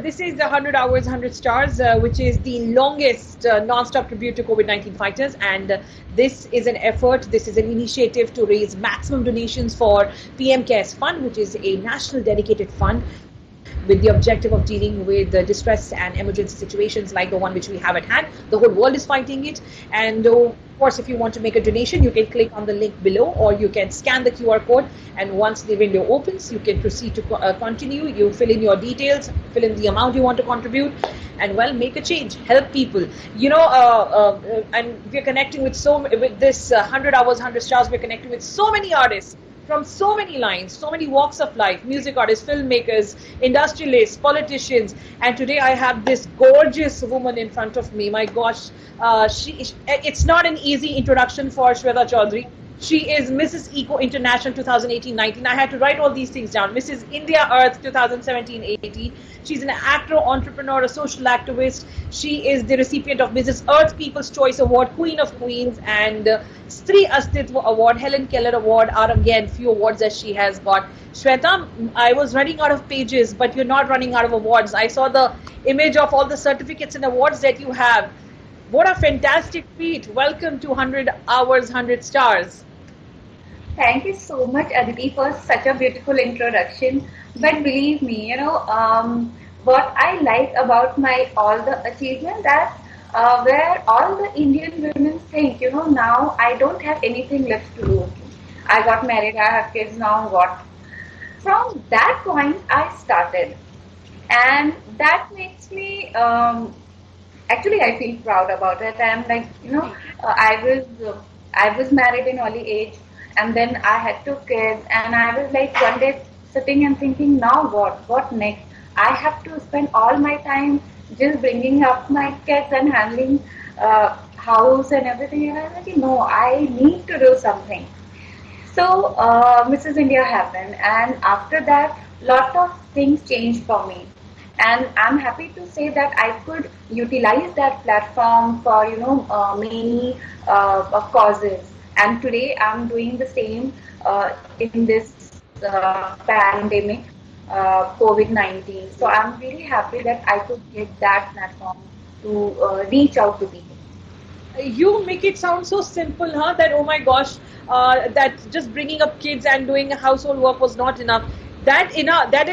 this is the 100 Hours, 100 Stars, which is the longest non-stop tribute to COVID-19 fighters. And this is an effort, this is an initiative to raise maximum donations for PM Cares Fund, which is a national dedicated fund with the objective of dealing with distress and emergency situations like the one which we have at hand. The whole world is fighting it. And of course, if you want to make a donation, you can click on the link below, or you can scan the QR code. And once the window opens, you can proceed to continue. You fill in your details, fill in the amount you want to contribute, and well, make a change, help people. And we're connecting with with this 100 Hours, 100 Stars. We're connecting with so many artists from so many lines, so many walks of life, music artists, filmmakers, industrialists, politicians. And today I have this gorgeous woman in front of me. My gosh, it's not an easy introduction for Shweta Chaudhary. She is Mrs. Eco International 2018-19. I had to write all these things down. Mrs. India Earth 2017-18. She's an actor, entrepreneur, a social activist. She is the recipient of Mrs. Earth People's Choice Award, Queen of Queens, and Stree Astitva Award, Helen Keller Award are again few awards that she has got. Shweta, I was running out of pages, but you're not running out of awards. I saw the image of all the certificates and awards that you have. What a fantastic feat. Welcome to 100 Hours, 100 Stars. Thank you so much, Aditi, for such a beautiful introduction. But believe me, what I like about my all the achievements, that where all the Indian women think, now I don't have anything left to do. I got married, I have kids, now what? From that point, I started. And that makes me, actually, I feel proud about it. I'm like, I was married in early age. And then I had 2 kids, and I was like one day sitting and thinking, now what? What next? I have to spend all my time just bringing up my kids and handling house and everything. And I was like, no, I need to do something. So Mrs. India happened, and after that, lot of things changed for me. And I'm happy to say that I could utilize that platform for many causes. And today I'm doing the same in this pandemic, COVID-19. So I'm really happy that I could get that platform to reach out to people. You make it sound so simple, huh? That, oh my gosh, that just bringing up kids and doing household work was not enough. That in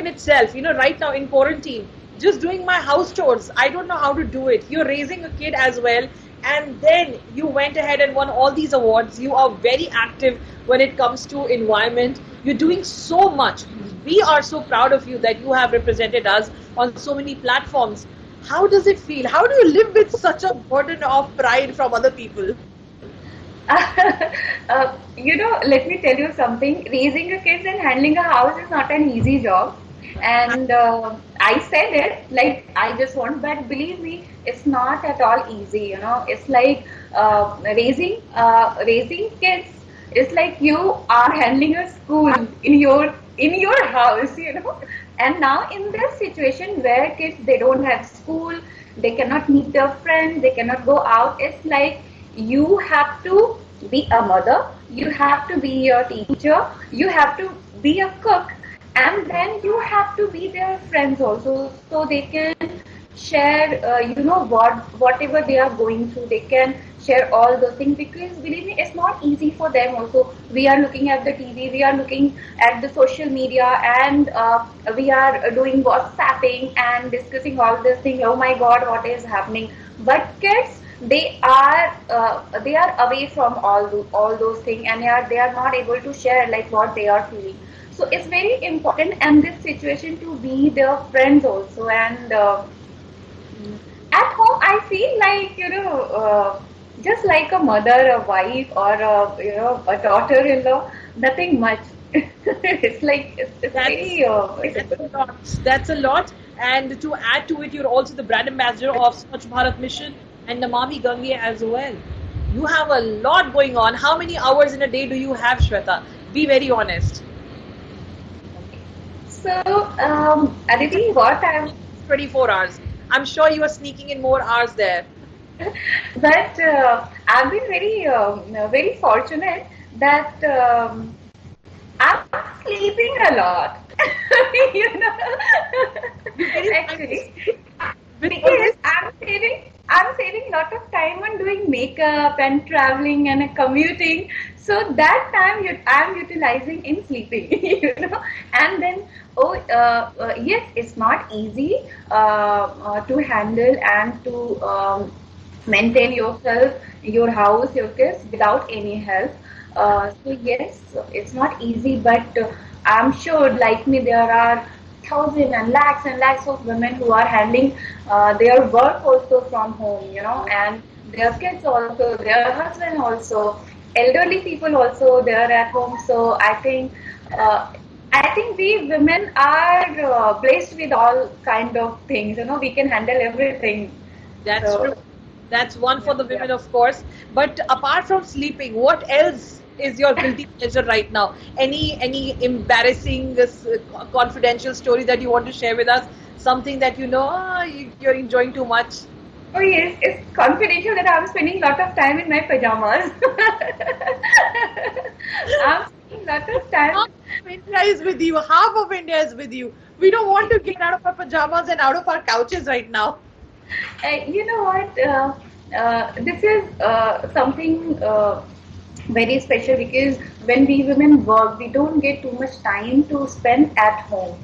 itself, right now in quarantine, just doing my house chores, I don't know how to do it. You're raising a kid as well. And then you went ahead and won all these awards. You are very active when it comes to environment. You're doing so much. We are so proud of you that you have represented us on so many platforms. How does it feel? How do you live with such a burden of pride from other people? Let me tell you something. Raising a kid and handling a house is not an easy job. And I said it like I just want, but believe me, it's not at all easy. It's like raising kids. It's like you are handling a school in your house. And now in this situation where kids, they don't have school, they cannot meet their friends, they cannot go out. It's like you have to be a mother, you have to be a teacher, you have to be a cook. And then you have to be their friends also, so they can share, whatever they are going through, they can share all those things, because believe me, it's not easy for them also. We are looking at the TV, we are looking at the social media, and we are doing WhatsApping and discussing all these things. Oh my God, what is happening? But kids, they are away from all those things, and they are not able to share like what they are feeling. So it's very important in this situation to be their friends also. And at home, I feel like, just like a mother, a wife, or a daughter-in-law, nothing much. It's like, it's very... that's a lot. That's a lot. And to add to it, you're also the brand ambassador of Swachh Bharat Mission and Namami Gange as well. You have a lot going on. How many hours in a day do you have, Shweta? Be very honest. So, Aditi, what I'm... 24 hours. I'm sure you are sneaking in more hours there. But I've been very fortunate that I'm sleeping a lot. you know, You're very actually, with because I'm saving lot of time on doing makeup and traveling and commuting. So that time I'm utilizing in sleeping, And then, yes, it's not easy to handle and to maintain yourself, your house, your kids without any help. So yes, it's not easy, but I'm sure, like me, there are thousands and lakhs of women who are handling their work also from home, and their kids also, their husband also, elderly people also, they are at home. So uh, I think we women are blessed with all kind of things. We can handle everything. That's true. So That's one for the yeah. women, of course. But apart from sleeping, what else is your guilty pleasure right now? Any embarrassing, confidential story that you want to share with us? Something that you're enjoying too much. Oh yes, it's confidential that I'm spending a lot of time in my pajamas. I'm spending a lot of time. Half of India is with you. Half of India is with you. We don't want to get out of our pajamas and out of our couches right now. You know what? This is something very special, because when we women work, we don't get too much time to spend at home.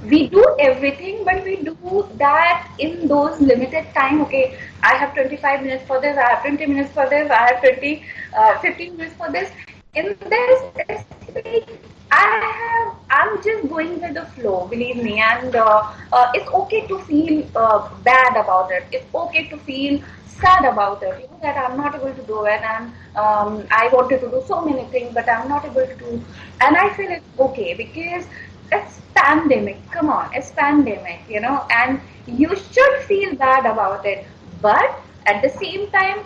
We do everything, but we do that in those limited time. Okay, I have 25 minutes for this, I have 20 minutes for this, I have 15 minutes for this. In this, I'm just going with the flow, believe me, and it's okay to feel bad about it. It's okay to feel sad about it. That I'm not able to do it, and I wanted to do so many things, but I'm not able to do. And I feel it's okay, because it's pandemic. Come on, it's pandemic, and you should feel bad about it, but at the same time,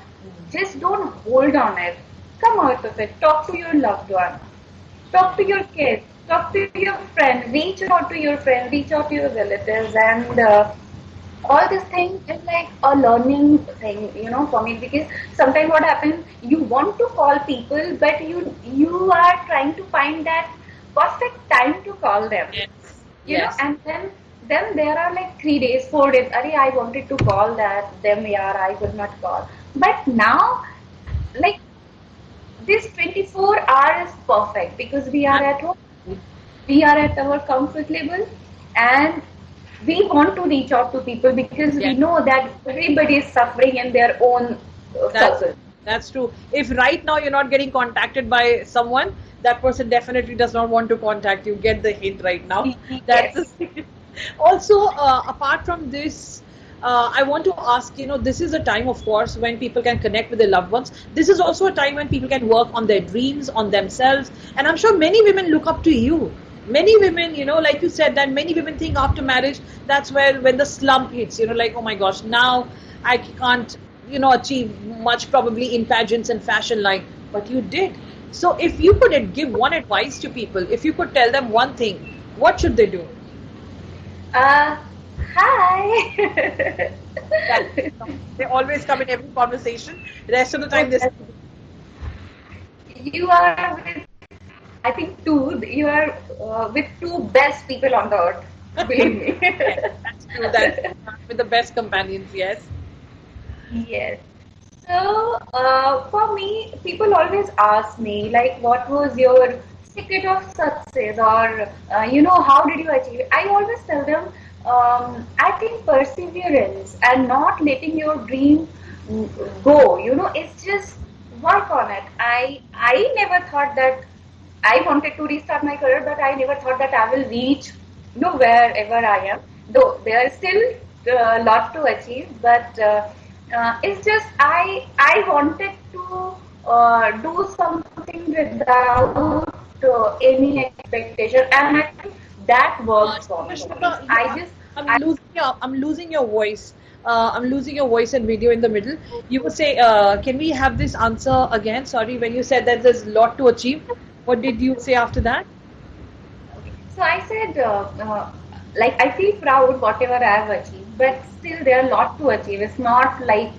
just don't hold on it. Come out of it. Talk to your loved one. Talk to your kids. Talk to your friends. Reach out to your friends. Reach out to your relatives, and all this thing is like a learning thing, for me, because sometimes what happens, you want to call people, but you are trying to find that perfect time to call them, Yes. Yes. and then there are like 3 days, 4 days. I wanted to call them, yeah, I could not call. But now, like, this 24 hours is perfect, because we are at home, we are at our comfort level, and we want to reach out to people, because we Yes. know that everybody is suffering in their own That's circle. that's true. If right now you're not getting contacted by someone, that person definitely does not want to contact you. Get the hint right now. That's Yes. also apart from this. I want to ask, this is a time, of course, when people can connect with their loved ones. This is also a time when people can work on their dreams, on themselves. And I'm sure many women look up to you. Many women, like you said, that many women think after marriage, that's where when the slump hits, like, oh my gosh, now I can't, achieve much probably in pageants and fashion line. But you did. So if you could give one advice to people, if you could tell them one thing, what should they do? Uh, Hi. That they always come in every conversation. The rest of the time, this. You are with, I think, you are with two best people on the earth. Believe me. Yes, that's true. That with the best companions. Yes. Yes. So, for me, people always ask me, like, what was your secret of success, or, how did you achieve it? I always tell them, I think perseverance and not letting your dream go, it's just work on it. I never thought that I wanted to restart my career, but I never thought that I will reach, wherever I am. Though there is still a lot to achieve, but it's just I wanted to do something without any expectation, and I think that works for me. Shweta, I just I'm losing your voice. I'm losing your voice and video in the middle. You would say, can we have this answer again? Sorry, when you said that there's a lot to achieve, what did you say after that? So I said, like, I feel proud whatever I have achieved, but still there are a lot to achieve. It's not like,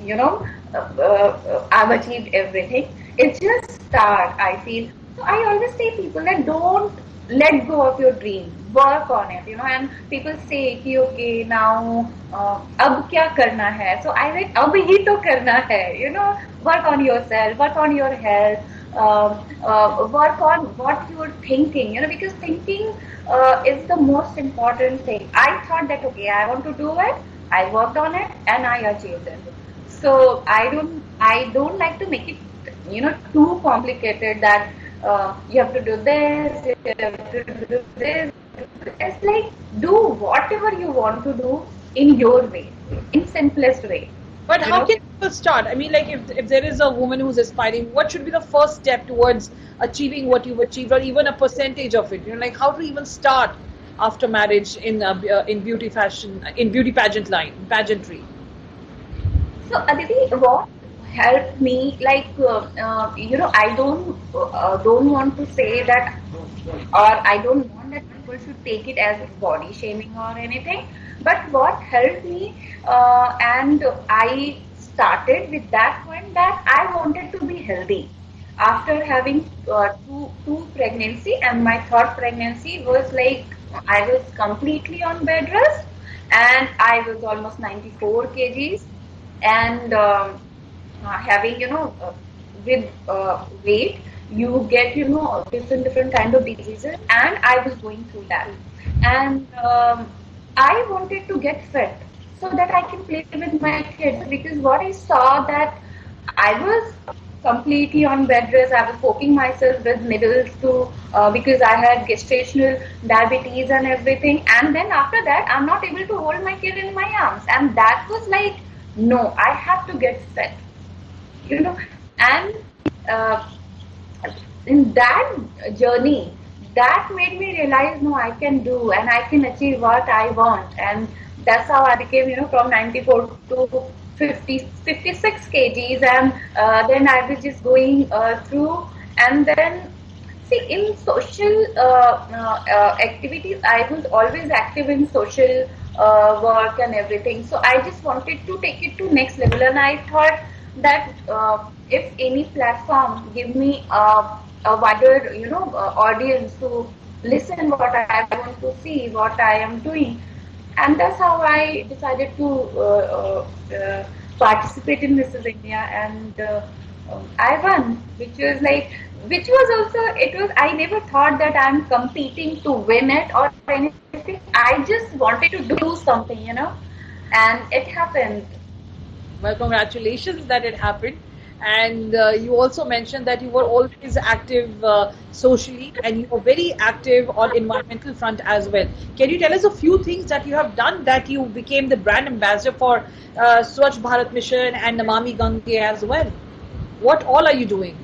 I've achieved everything. It's just start, I feel. So I always say people that don't let go of your dream, work on it, and people say कि okay now अब क्या करना है, so I like अब ही तो करना है, work on yourself, work on your health, work on what you're thinking, because thinking is the most important thing. I thought that okay, I want to do it, I worked on it and I achieved it. So I don't like to make it too complicated that you have to do this, you have to do this. It's like do whatever you want to do in your way, in simplest way. But how can people start? I mean, like if there is a woman who's aspiring, what should be the first step towards achieving what you've achieved, or even a percentage of it? Like how to even start after marriage in beauty fashion, in beauty pageantry. So Aditi, what helped me, like I don't want to say that, or I don't want that people should take it as body shaming or anything. But what helped me, and I started with that point that I wanted to be healthy after having two pregnancy, and my third pregnancy was like I was completely on bed rest, and I was almost 94 kgs, and having with weight you get different kind of diseases, and I was going through that, and I wanted to get fit so that I can play with my kids, because what I saw that I was completely on bed rest. I was poking myself with needles to because I had gestational diabetes and everything. And then after that, I'm not able to hold my kid in my arms, and that was like, no, I have to get fit, And uh, in that journey, that made me realize, no, I can do and I can achieve what I want, and that's how I became, from 94 to 56 kgs, and then I was just going through, and then see in social activities, I was always active in social work and everything. So I just wanted to take it to next level, and I thought that if any platform give me a wider, audience to listen what I want to see, what I am doing, and that's how I decided to participate in Mrs. India, and I won, which was also, it was, I never thought that I'm competing to win it or anything. I just wanted to do something, and it happened. Well, congratulations that it happened. And you also mentioned that you were always active socially, and you were very active on environmental front as well. Can you tell us a few things that you have done that you became the brand ambassador for Swachh Bharat Mission and Namami Gange as well? What all are you doing?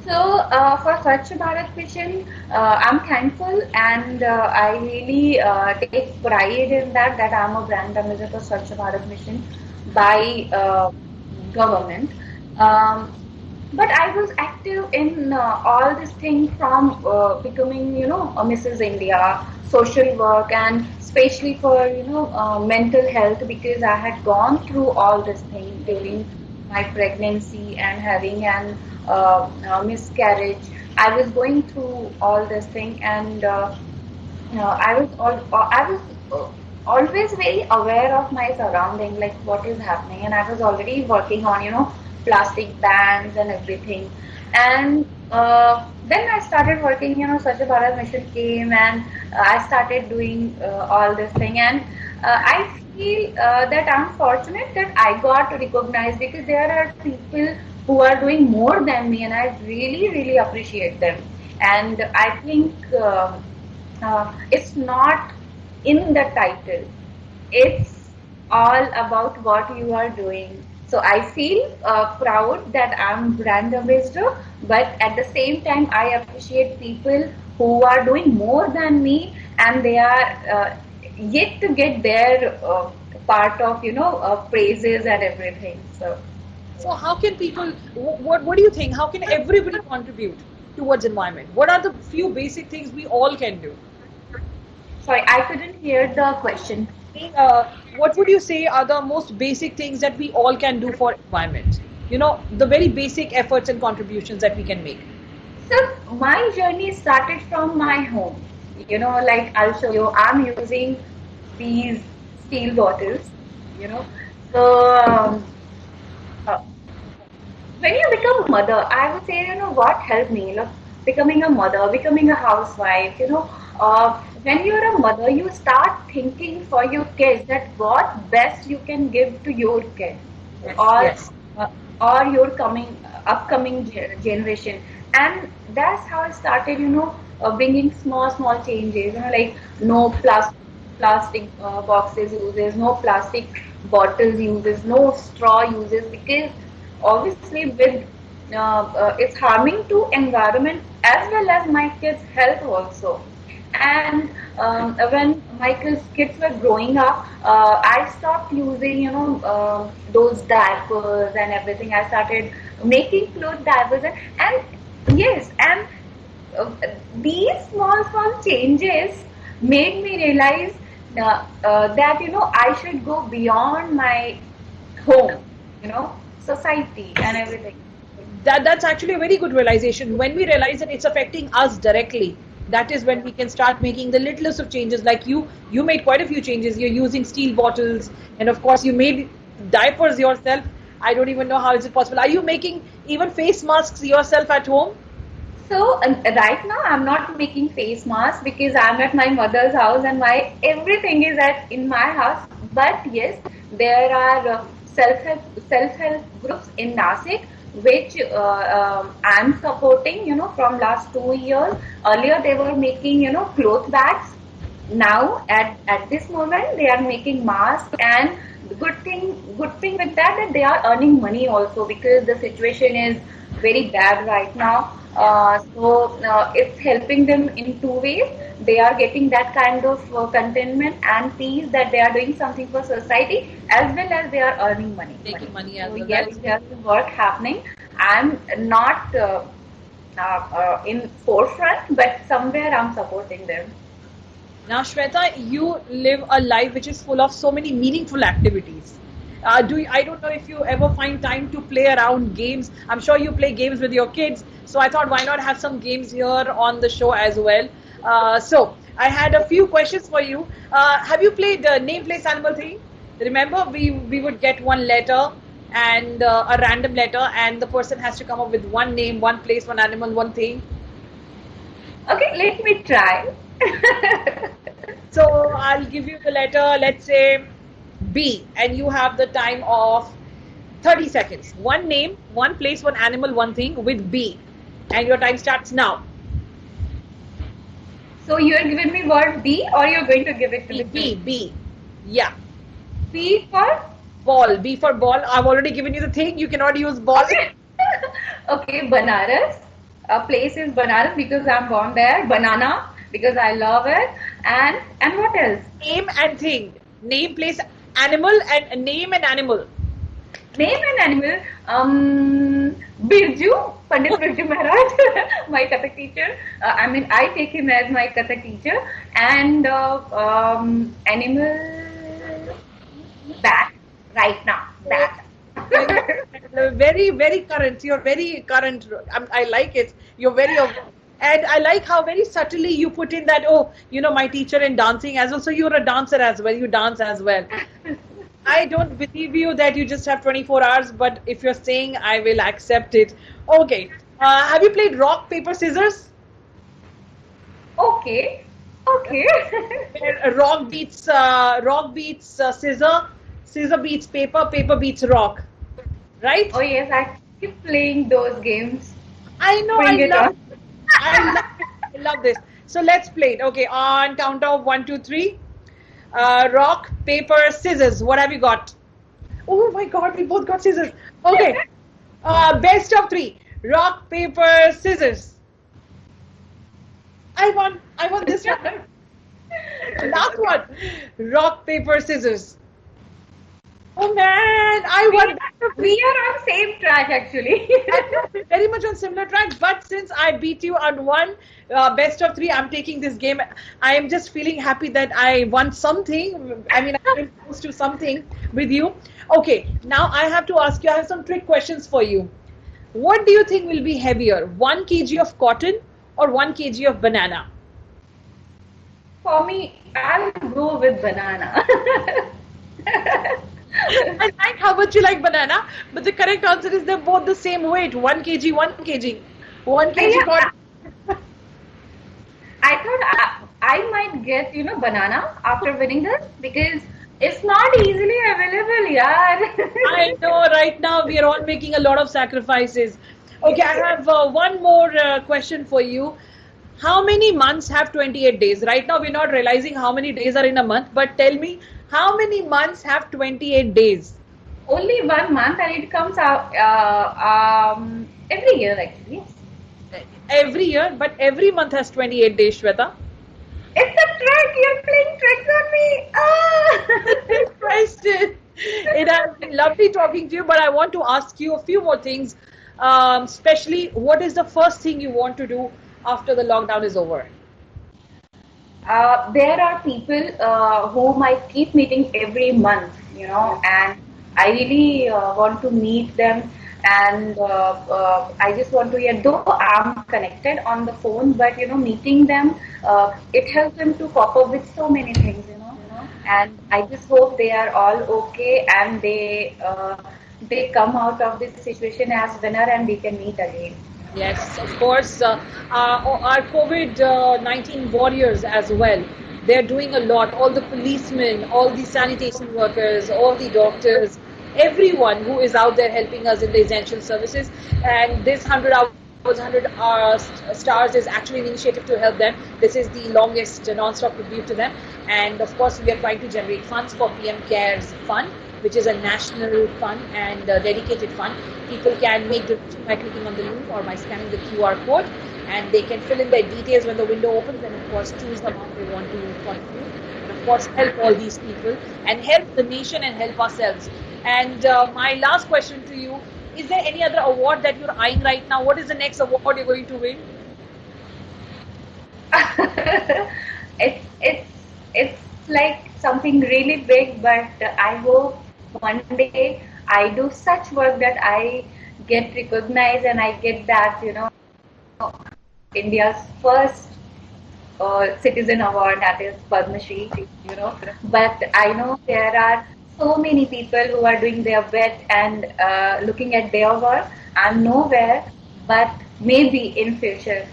So for Swachh Bharat Mission, I'm thankful, and I really take pride in that I'm a brand ambassador for Swachh Bharat Mission by government. But I was active in all this thing from becoming, a Mrs. India, social work, and especially for mental health, because I had gone through all this thing during my pregnancy and having an miscarriage. I was going through all this thing, and I was always very aware of my surrounding, like what is happening, and I was already working on plastic bans and everything, and then I started working. Swachh Bharat Mission came, and I started doing all this thing, and I feel that I'm fortunate that I got recognized, because there are people who are doing more than me, and I really, really appreciate them. And I think it's not in the title, it's all about what you are doing. So I feel proud that I'm brand ambassador, but at the same time, I appreciate people who are doing more than me, and they are yet to get their part of praises and everything. So how can people, what do you think? How can everybody contribute towards environment? What are the few basic things we all can do? Sorry, I couldn't hear the question. What would you say are the most basic things that we all can do for environment? The very basic efforts and contributions that we can make. So my journey started from my home. Like I'll show you, I'm using these steel bottles, you know. So uh, when you become mother, I would say, what helped me, becoming a mother, becoming a housewife, when you're a mother, you start thinking for your kids that what best you can give to your kid, Yes, or yes. uh, or your upcoming generation. And that's how I started, bringing small changes, like no plastic boxes uses, no plastic bottles uses, no straw uses, because obviously with it's harming to environment as well as my kids' health also. And when my kids were growing up, I stopped using, those diapers and everything. I started making cloth diapers, and yes, and uh, these small changes made me realize that, I should go beyond my home, society and everything. That's actually a very good realization. When we realize that it's affecting us directly, that is when we can start making the littlest of changes. Like you made quite a few changes. You're using steel bottles, and of course you made diapers yourself. I don't even know how is it possible. Are you making even face masks yourself at home? So right now I'm not making face masks because I'm at my mother's house and my everything is at in my house. But yes, there are self help groups in Nasik which I'm supporting. From last 2 years. Earlier they were making cloth bags. Now at this moment they are making masks, and the good thing with that they are earning money also, because the situation is very bad right now. So it's helping them in two ways. They are getting that kind of contentment and peace that they are doing something for society, as well as they are earning money. Making money as So well. That yes, is very there's work happening. I'm not in forefront, but somewhere I'm supporting them. Now, Shweta, you live a life which is full of so many meaningful activities. I don't know if you ever find time to play around games. I'm sure you play games with your kids. So I thought, why not have some games here on the show as well? So I had a few questions for you. Have you played name, place, animal thing? Remember, we would get one letter and a random letter, and the person has to come up with one name, one place, one animal, one thing. Okay, let me try. So I'll give you the letter, let's say B, and you have the time of 30 seconds. One name, one place, one animal, one thing with B. And your time starts now. So you're giving me word B, or you're going to give it to B, B, me? B. Yeah. B for? Ball. B for ball. I've already given you the thing. You cannot use ball. Okay. Okay, Banaras. A place is Banaras because I'm born there. Banana because I love it. And what else? Name and thing. Name, place, animal, and name and animal. Name and animal. Birju, Pandit Birju Maharaj, my Kathak teacher. I take him as my Kathak teacher. And animal, bat. Right now, bat. Very, very current. You're very current. I like it. You're very aware. And I like how very subtly you put in that, oh, my teacher in dancing as well. So you're a dancer as well. You dance as well. I don't believe you that you just have 24 hours, but if you're saying, I will accept it. Okay. Have you played rock, paper, scissors? Okay. Okay. Where rock beats scissor, scissor beats paper, paper beats rock. Right? Oh yes, I keep playing those games. I know, Bring it on. I love it. I love this. So let's play it. Okay, on count of 1, 2, 3. Rock, paper, scissors. What have you got? Oh my God, we both got scissors. Okay. Best of 3. Rock, paper, scissors. I won this one. Last one. Rock, paper, scissors. Oh man, I won. We are on same track actually. Very much on similar track, but since I beat you on one, best of 3, I'm taking this game. I am just feeling happy that I won something. I mean, I'm close to something with you. Okay, now I have to ask you, I have some trick questions for you. What do you think will be heavier, 1 kg of cotton or 1 kg of banana? For me, I'll go with banana. I like how much you like banana, but the correct answer is they're both the same weight, 1 kg, 1 kg. 1 kg Yeah, cotton. I thought I might get, banana after winning this because it's not easily available, yeah. I know right now we are all making a lot of sacrifices. Okay, I Yes. have one more question for you. How many months have 28 days? Right now we're not realizing how many days are in a month, but tell me how many months have 28 days? Only 1 month and it comes out every year actually. Yes. Every year, but every month has 28 days, Shweta. It's a trick. You're playing tricks on me. Ah! Good question. It has been lovely talking to you, but I want to ask you a few more things. Especially, what is the first thing you want to do after the lockdown is over? There are people whom I keep meeting every month, and I really want to meet them. And I just want to, yeah, though I'm connected on the phone, but meeting them, it helps them to cope up with so many things. And I just hope they are all okay and they come out of this situation as winner and we can meet again. Yes, of course. Our COVID 19 warriors as well. They're doing a lot. All the policemen, all the sanitation workers, all the doctors, everyone who is out there helping us in the essential services. And this 100 hours, 100 stars is actually an initiative to help them. This is the longest non-stop tribute to them. And of course, we are trying to generate funds for PM Cares Fund, which is a national fund and dedicated fund. People can make donations by clicking on the link or by scanning the QR code, and they can fill in their details when the window opens, and of course choose the amount they want to contribute, and of course help all these people and help the nation and help ourselves. And my last question to you: is there any other award that you're eyeing right now? What is the next award you're going to win? it's like something really big, but I hope one day I do such work that I get recognized and I get that India's first citizen award, that is Padma Shri. But I know there are so many people who are doing their best and looking at their work. I'm nowhere, but maybe in future.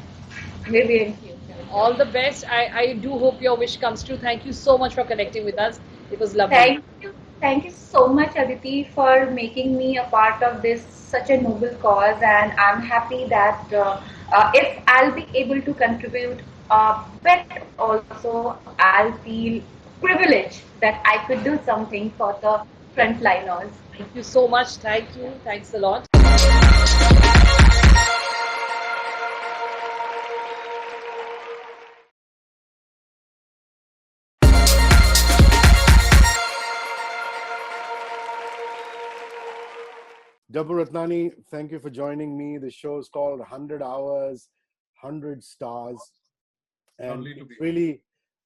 All the best. I do hope your wish comes true. Thank you so much for connecting with us. It was lovely. Thank you. Thank you so much, Aditi, for making me a part of this such a noble cause. And I'm happy that if I'll be able to contribute a bit also, I'll feel privileged that I could do something for the frontliners. Thank you so much. Thank you. Thanks a lot. Dabboo Ratnani, thank you for joining me. The show is called 100 Hours, 100 Stars. And it's really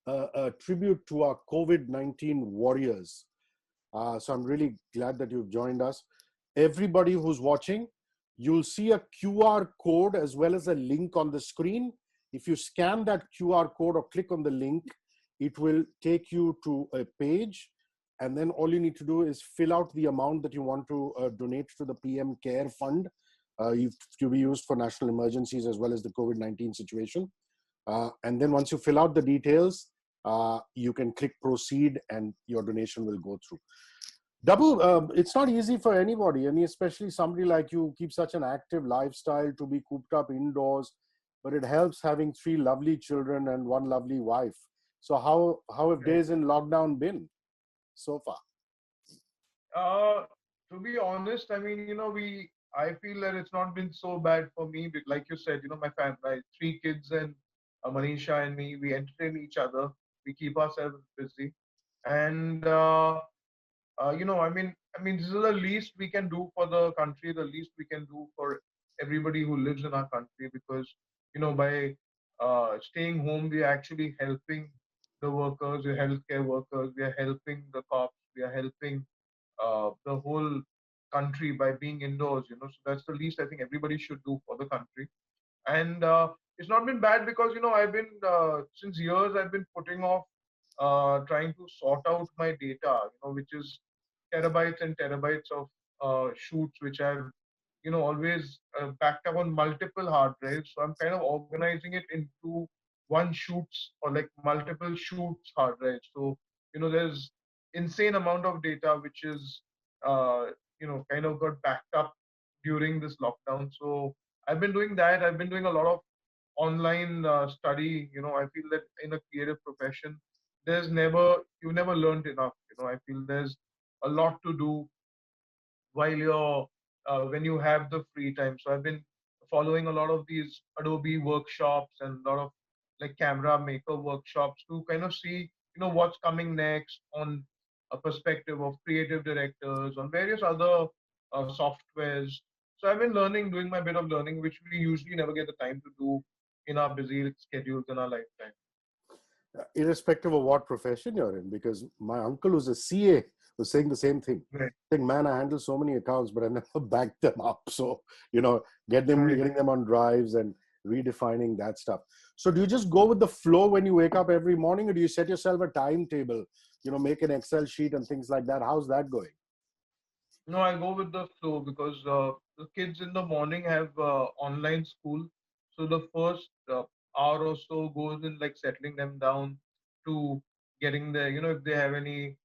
a tribute to our COVID-19 warriors. So I'm really glad that you've joined us. Everybody who's watching, you'll see a QR code as well as a link on the screen. If you scan that QR code or click on the link, it will take you to a page. And then all you need to do is fill out the amount that you want to donate to the PM Care Fund to be used for national emergencies as well as the COVID-19 situation. And then once you fill out the details, you can click proceed and your donation will go through. Dabboo, it's not easy for anybody, and especially somebody like you who keeps such an active lifestyle to be cooped up indoors, but it helps having 3 lovely children and 1 lovely wife. So how have days in lockdown been so far? To be honest, I mean, I feel that it's not been so bad for me. But like you said, my family, my 3 kids and Manisha and me, we entertain each other. We keep ourselves busy, and this is the least we can do for the country. The least we can do for everybody who lives in our country, because by staying home, we are actually helping the workers, the healthcare workers. We are helping the cops. We are helping the whole country by being indoors. So that's the least I think everybody should do for the country. And it's not been bad because I've been since years I've been putting off trying to sort out my data, which is terabytes and terabytes of shoots which I've always backed up on multiple hard drives. So I'm kind of organizing it into one shoots or like multiple shoots hard drives. So there's insane amount of data which is uh, kind of got backed up during this lockdown. So I've been doing that. I've been doing a lot of online study. I feel that in a creative profession, you never learned enough. I feel there's a lot to do while you're when you have the free time. So I've been following a lot of these Adobe workshops and a lot of like camera maker workshops to kind of see what's coming next on a perspective of creative directors on various other softwares. So I've been learning, doing my bit of learning, which we usually never get the time to do in our busy schedules in our lifetime. Irrespective of what profession you're in, because my uncle who's a CA was saying the same thing. Right. Saying, man, I handle so many accounts, but I never backed them up. So, getting them on drives and redefining that stuff. So do you just go with the flow when you wake up every morning, or do you set yourself a timetable, make an Excel sheet and things like that? How's that going? No, I go with the flow because the kids in the morning have online school. So the first hour or so goes in like settling them down to getting there. If they have any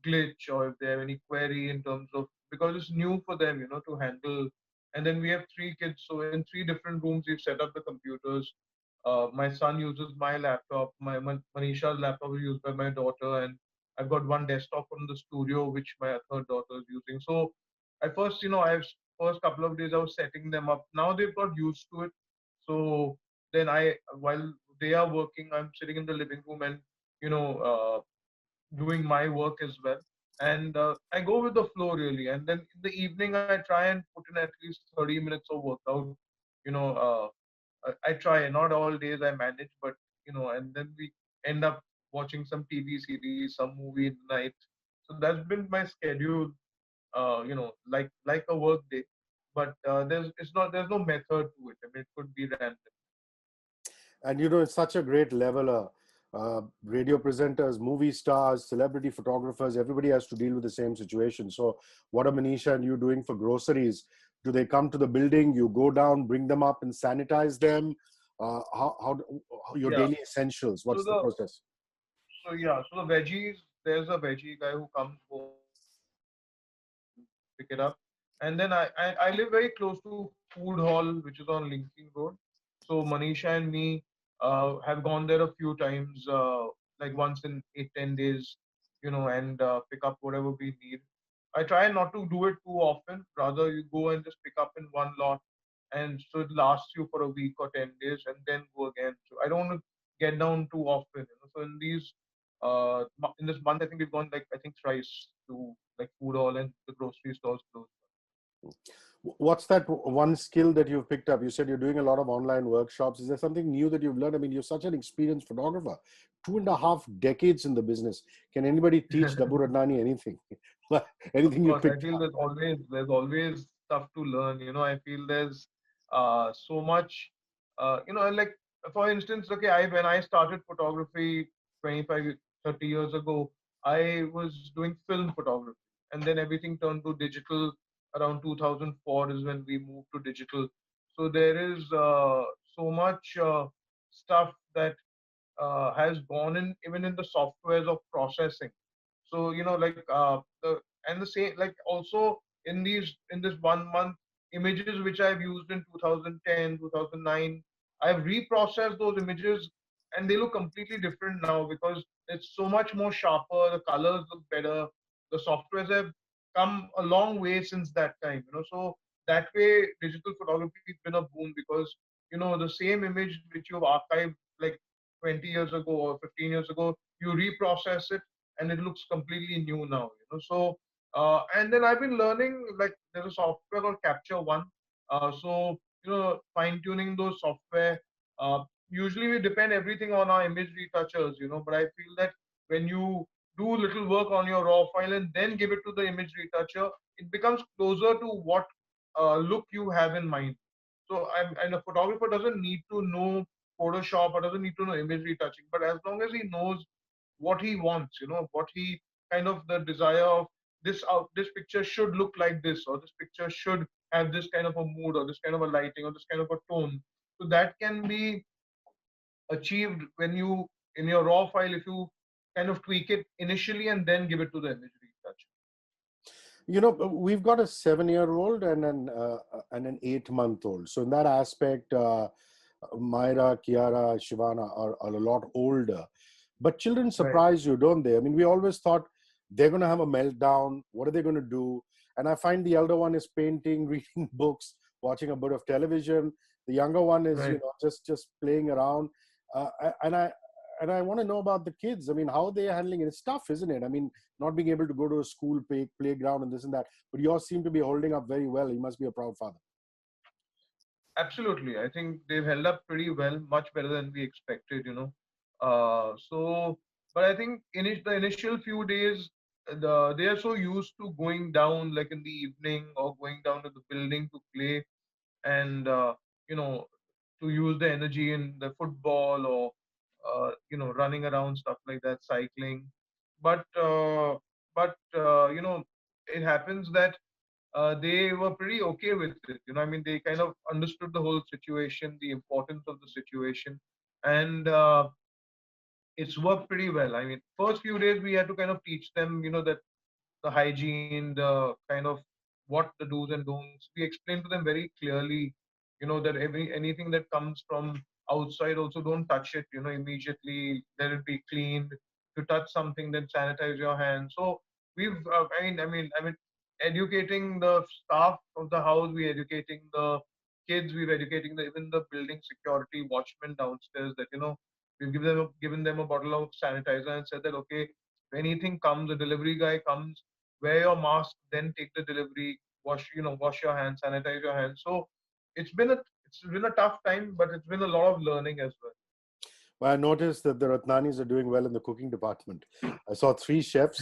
glitch or if they have any query in terms of, because it's new for them, to handle. And then we have three kids. So in three different rooms, we've set up the computers. My son uses my laptop. Manisha's laptop is used by my daughter, and I've got one desktop from the studio which my third daughter is using. So at first, I've first couple of days I was setting them up. Now they've got used to it. So then while they are working, I'm sitting in the living room and doing my work as well. And I go with the flow really. And then in the evening, I try and put in at least 30 minutes of workout. You know, I try. Not all days I manage, but and then we end up watching some TV series, some movie in the night. So that's been my schedule. Like a work day, but there's no method to it. I mean, it could be random. And it's such a great leveler. Radio presenters, movie stars, celebrity photographers, everybody has to deal with the same situation. So what are Manisha and you doing for groceries? Do they come to the building, you go down, bring them up and sanitize them? How your Yeah. daily essentials, So what's the process? so the veggies, there's a veggie guy who comes home and pick it up. And then I live very close to Food Hall, which is on Linking Road. So Manisha and me have gone there a few times, like once in 8-10 days, and pick up whatever we need. I try not to do it too often. Rather, you go and just pick up in one lot, and so it lasts you for a week or 10 days, and then go again. So I don't want to get down too often. So in this month, I think we've gone like I think thrice to like Food Hall and the grocery stores closed. What's that one skill that you've picked up? You said you're doing a lot of online workshops. Is there something new that you've learned? I mean, you're such an experienced photographer, 2.5 decades in the business. Can anybody teach Dabboo Ratnani anything? Of Anything you course, I picked feel up? there's always stuff to learn. I feel there's so much. Like for instance, okay, I when I started photography 25, 30 years ago, I was doing film photography, and then everything turned to digital. Around 2004 is when we moved to digital. So there is so much stuff that has gone in even in the softwares of processing. So like the same, like also in this 1 month, images which I've used in 2010, 2009, I've reprocessed those images and they look completely different now because it's so much more sharper, the colors look better, the softwares have come a long way since that time. So that way digital photography has been a boon because the same image which you've archived like 20 years ago or 15 years ago, you reprocess it and it looks completely new now. So and then I've been learning, like there's a software called Capture One. So fine tuning those software. Usually we depend everything on our image retouchers, but I feel that when you do little work on your raw file and then give it to the image retoucher, it becomes closer to what look you have in mind. So and a photographer doesn't need to know Photoshop or doesn't need to know image retouching, but as long as he knows what he wants, what he kind of the desire of this picture should look like this, or this picture should have this kind of a mood, or this kind of a lighting, or this kind of a tone. So that can be achieved when you in your raw file if you kind of tweak it initially and then give it to the image retoucher. We've got a 7-year-old and an 8-month-old. So in that aspect, Myra, Kiara, Shivana are a lot older. But children surprise you, don't they? I mean, we always thought they're going to have a meltdown. What are they going to do? And I find the elder one is painting, reading books, watching a bit of television. The younger one is, just playing around. And I want to know about the kids. I mean, how they are handling it. It's tough, isn't it? I mean, not being able to go to a school playground and this and that. But yours seem to be holding up very well. You must be a proud father. Absolutely. I think they've held up pretty well, much better than we expected, but I think in the initial few days, they are so used to going down like in the evening or going down to the building to play and, to use the energy in the football or, running around, stuff like that, cycling. But, it happens that they were pretty okay with it. I mean, they kind of understood the whole situation, the importance of the situation, and it's worked pretty well. I mean, first few days we had to kind of teach them, that the hygiene, the kind of what the do's and don'ts. We explained to them very clearly, that anything that comes from outside also don't touch it, immediately. Let it be cleaned. To touch something, then sanitize your hands. So we've, I mean, educating the staff of the house, we're educating the kids, we're educating even the building security watchmen downstairs that, we've given them a bottle of sanitizer and said that, okay, if anything comes, a delivery guy comes, wear your mask, then take the delivery, wash your hands, sanitize your hands. So it's been a tough time, but it's been a lot of learning as well. Well, I noticed that the Ratnanis are doing well in the cooking department. I saw 3 chefs,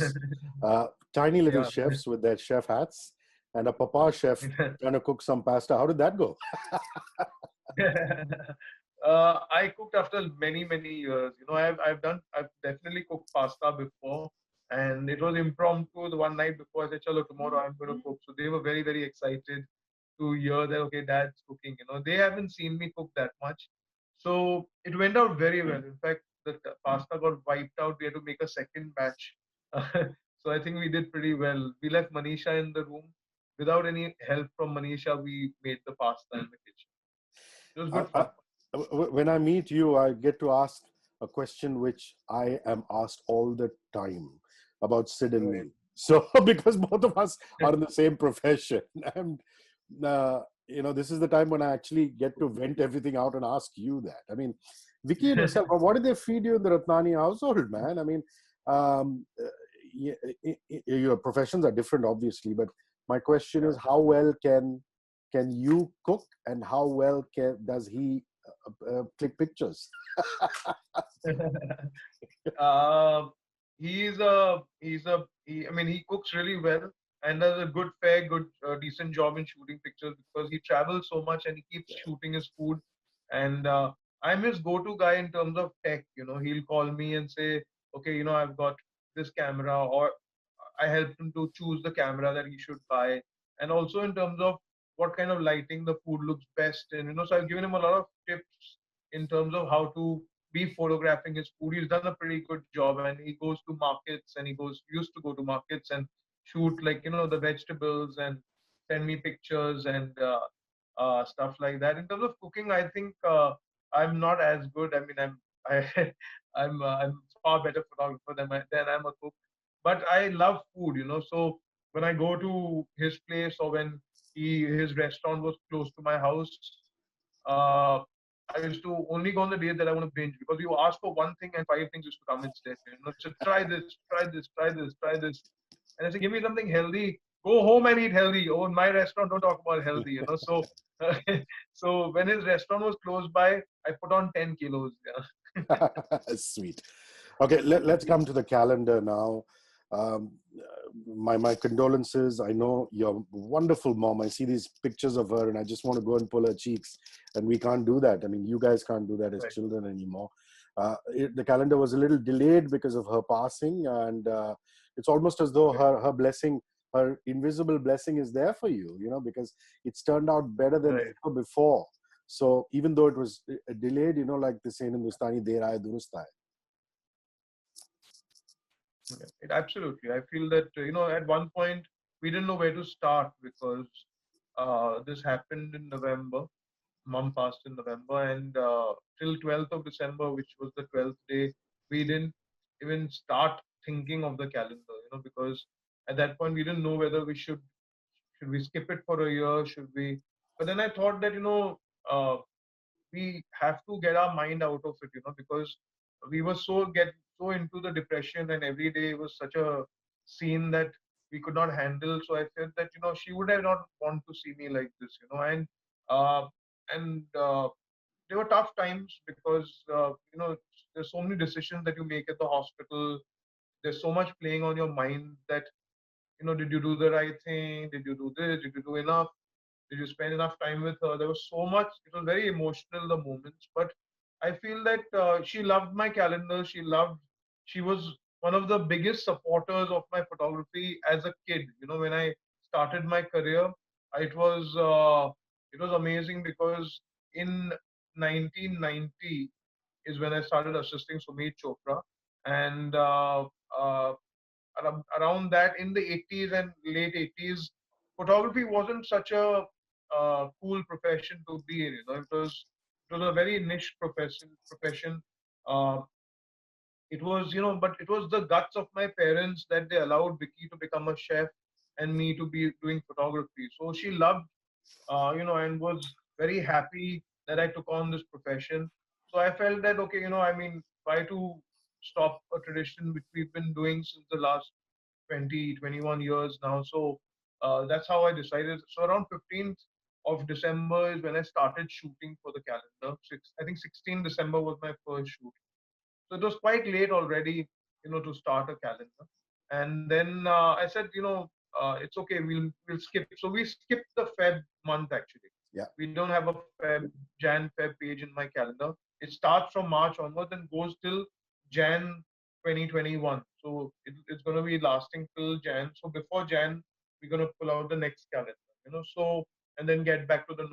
tiny little chefs with their chef hats, and a papa chef trying to cook some pasta. How did that go? I cooked after many, many years. I've definitely cooked pasta before, and it was impromptu. The one night before, I said, "Chalo, tomorrow I'm going to cook." So they were very, very excited to hear that, okay, dad's cooking. They haven't seen me cook that much. So it went out very well. In fact, the pasta got wiped out. We had to make a second batch. So I think we did pretty well. We left Manisha in the room. Without any help from Manisha, we made the pasta in the kitchen. It was good fun. When I meet you, I get to ask a question which I am asked all the time about Sid and me. So, because both of us are in the same profession. And, this is the time when I actually get to vent everything out and ask you that. I mean, Vicky and yourself, what did they feed you in the Ratnani household, man? I mean, your professions are different, obviously, but my question is, how well can you cook, and how well does he click pictures? He cooks really well and does a decent job in shooting pictures because he travels so much and he keeps shooting his food. And I'm his go-to guy in terms of tech. He'll call me and say, okay, I've got this camera, or I helped him to choose the camera that he should buy. And also in terms of what kind of lighting the food looks best in, so I've given him a lot of tips in terms of how to be photographing his food. He's done a pretty good job, and he goes to markets, and used to go to markets and shoot the vegetables and send me pictures and stuff like that. In terms of cooking, I think I'm not as good. I mean, I'm far better photographer than I'm a cook, but I love food, So when I go to his place, or when his restaurant was close to my house, uh, I used to only go on the days that I want to binge, because you ask for one thing and 5 things used to come instead. So try this, try this, try this, try this. And I say, give me something healthy. Go home and eat healthy. Oh, in my restaurant, don't talk about healthy, So, so when his restaurant was close by, I put on 10 kilos. Sweet. Okay, let's come to the calendar now. Um, my condolences. I know you're a wonderful mom. I see these pictures of her, and I just want to go and pull her cheeks, and we can't do that. I mean, you guys can't do that as Right. children anymore. The calendar was a little delayed because of her passing, and it's almost as though her blessing, her invisible blessing, is there for you. You know, because it's turned out better than Right. ever before. So even though it was delayed, you know, like they say in Hindustani, "Der aaye durust aaye." Yeah, absolutely. I feel that, at one point we didn't know where to start because this happened in November. Mom passed in November, and till 12th of December, which was the 12th day, we didn't even start thinking of the calendar, because at that point we didn't know whether should we skip it for a year, should we? But then I thought that, uh, we have to get our mind out of it, because we were so into the depression, and every day was such a scene that we could not handle. So I felt that, she would have not want to see me like this, uh, and there were tough times because, there's so many decisions that you make at the hospital. There's so much playing on your mind that, did you do the right thing? Did you do this? Did you do enough? Did you spend enough time with her? There was so much. It was very emotional, the moments. But I feel that she loved my calendar. She was one of the biggest supporters of my photography as a kid. When I started my career, it was uh, it was amazing because in 1990 is when I started assisting Sumit Chopra, and around that in the 80s and late 80s, photography wasn't such a cool profession to be in. It was a very niche profession. Uh, it was, but it was the guts of my parents that they allowed Vicky to become a chef and me to be doing photography. So she loved, and was very happy that I took on this profession. So I felt that, okay, I mean, try to stop a tradition which we've been doing since the last 20, 21 years now. So that's how I decided. So around 15th of December is when I started shooting for the calendar. I think 16 December was my first shoot. So it was quite late already, to start a calendar. And then I said, it's okay. We'll skip. So we skipped the Feb month actually. Yeah. We don't have a Jan Feb page in my calendar. It starts from March onwards and goes till Jan 2021. So it's going to be lasting till Jan. So before Jan, we're going to pull out the next calendar. So and then get back to the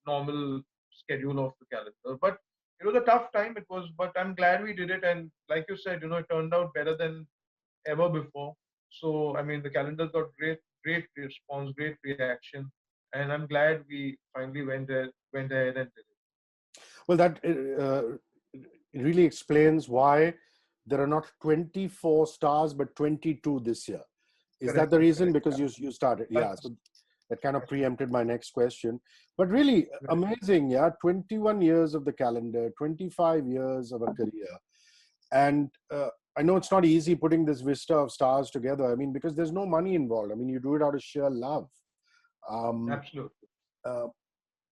normal schedule of the calendar. But it was a tough time. It was, but I'm glad we did it. And like you said, it turned out better than ever before. So I mean, the calendar got great response, great reaction, and I'm glad we finally went ahead and did it. Well, that really explains why there are not 24 stars but 22 this year. Is that Correct. the reason? Correct. Because you started, yeah. So that kind of That's preempted my next question. But really right. amazing, yeah. 21 years of the calendar, 25 years of a career, and I know it's not easy putting this vista of stars together. I mean, because there's no money involved. I mean, you do it out of sheer love. Um, Absolutely. uh,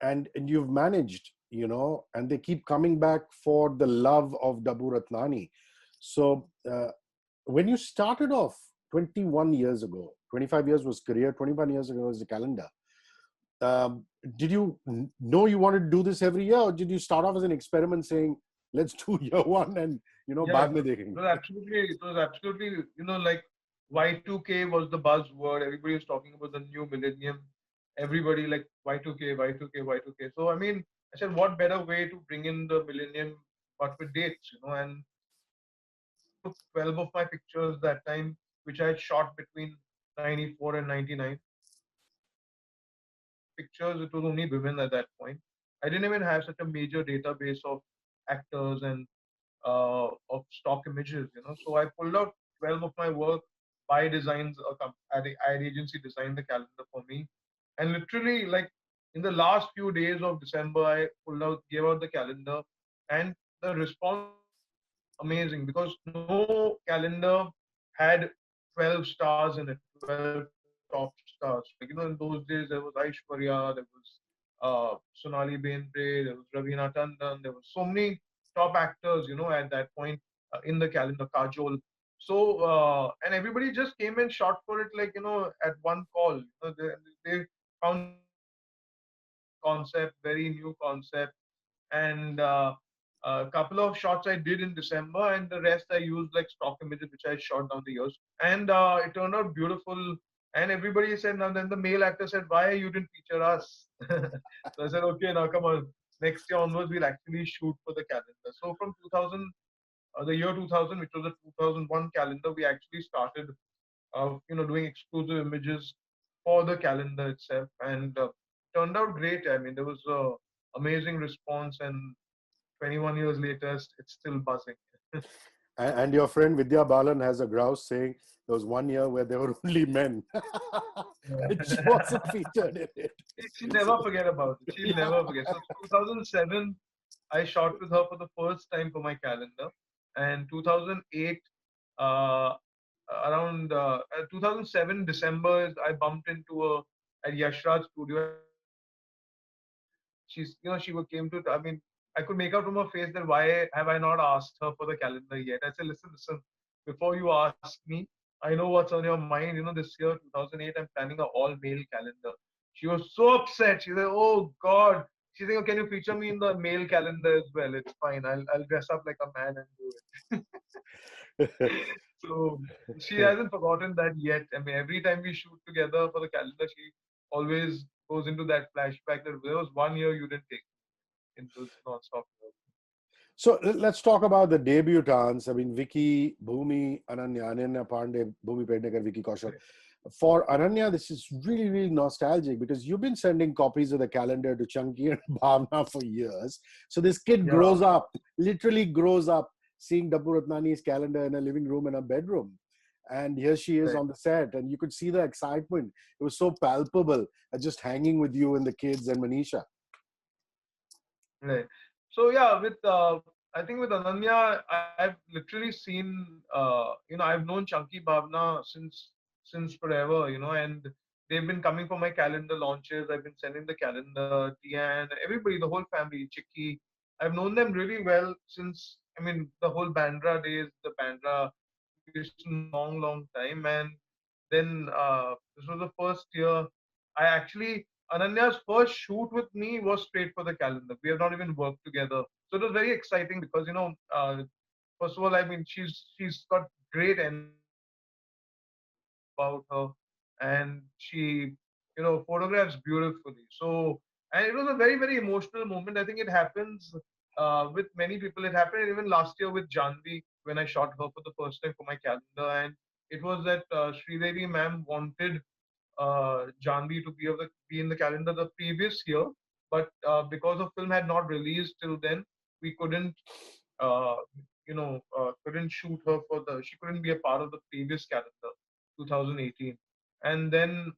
and you've managed, and they keep coming back for the love of Dabboo Ratnani. So when you started off 21 years ago, 25 years was career, 21 years ago was the calendar. Did you know you wanted to do this every year, or did you start off as an experiment saying, let's do year one and, Yeah, baad mein dekhenge? it was absolutely, like Y2K was the buzzword. Everybody was talking about the new millennium. Everybody like Y2K, Y2K, Y2K. So I mean, I said, what better way to bring in the millennium but with dates, and I took 12 of my pictures that time, which I had shot between 94 and 99. Pictures, it was only women at that point. I didn't even have such a major database of actors and of stock images, So I pulled out 12 of my work. By Designs, ad agency designed the calendar for me. And literally, like in the last few days of December, I gave out the calendar, and the response amazing because no calendar had 12 stars in it, 12 top stars. Like, in those days, there was Aishwarya, there was Sonali Bendre, there was Ravina Tandon, there were so many top actors, at that point. in the calendar, Kajol. So and everybody just came and shot for it, like at one call. They found it very interesting concept, very new concept, and a couple of shots I did in December, and the rest I used like stock images which I shot down the years, and it turned out beautiful. And everybody said, now then the male actor said, why you didn't feature us? So I said, okay, now come on, next year onwards we'll actually shoot for the calendar. So from 2000, the year 2000, which was the 2001 calendar, we actually started, doing exclusive images for the calendar itself, and turned out great. I mean, there was a amazing response, and 21 years later, it's still buzzing. And your friend Vidya Balan has a grouse saying there was one year where there were only men. And she wasn't featured in it. She'll never forget about it. She'll never forget. So 2007, I shot with her for the first time for my calendar, and 2008, uh, around 2007 December, I bumped into her at Yashraj studio, and she came to. I mean, I could make out from her face that why have I not asked her for the calendar yet? I said, listen, before you ask me, I know what's on your mind. This year, 2008, I'm planning a all-male calendar. She was so upset. She said, oh God. She's saying, oh, can you feature me in the male calendar as well? It's fine. I'll dress up like a man and do it. So she hasn't forgotten that yet. I mean, every time we shoot together for the calendar, she always goes into that flashback that there was one year you didn't take me into non-stop. So let's talk about the debutantes. I mean, Vicky, Bhumi, Ananya, Ananya Pandey, Bhumi Pednekar, Vicky Kaushal. For Ananya, this is really, really nostalgic because you've been sending copies of the calendar to Chunky and Bhavna for years. So this kid grows up, literally grows up, seeing Dabboo Ratnani's calendar in a living room and a bedroom. And here she is on the set, and you could see the excitement. It was so palpable, just hanging with you and the kids and Manisha. Right. So yeah, with I think with Ananya, I've literally seen I've known Chunky Bhavna since forever, and they've been coming for my calendar launches. I've been sending the calendar, Tian, everybody, the whole family, Chicky. I've known them really well since, I mean, the whole Bandra days, the Bandra creation, long time, and then this was the first year. I actually Ananya's first shoot with me was straight for the calendar. We have not even worked together, so it was very exciting because first of all, I mean, she's got great energy. There's nothing dull about her, and she photographs beautifully. So, and it was a very emotional moment. I think it happens with many people. It happened even last year with Janvi when I shot her for the first time for my calendar, and it was that Sridevi ma'am wanted Janvi to be in the calendar the previous year, but because the film had not released till then, we uh, couldn't shoot her for she couldn't be a part of the previous calendar, 2018, and then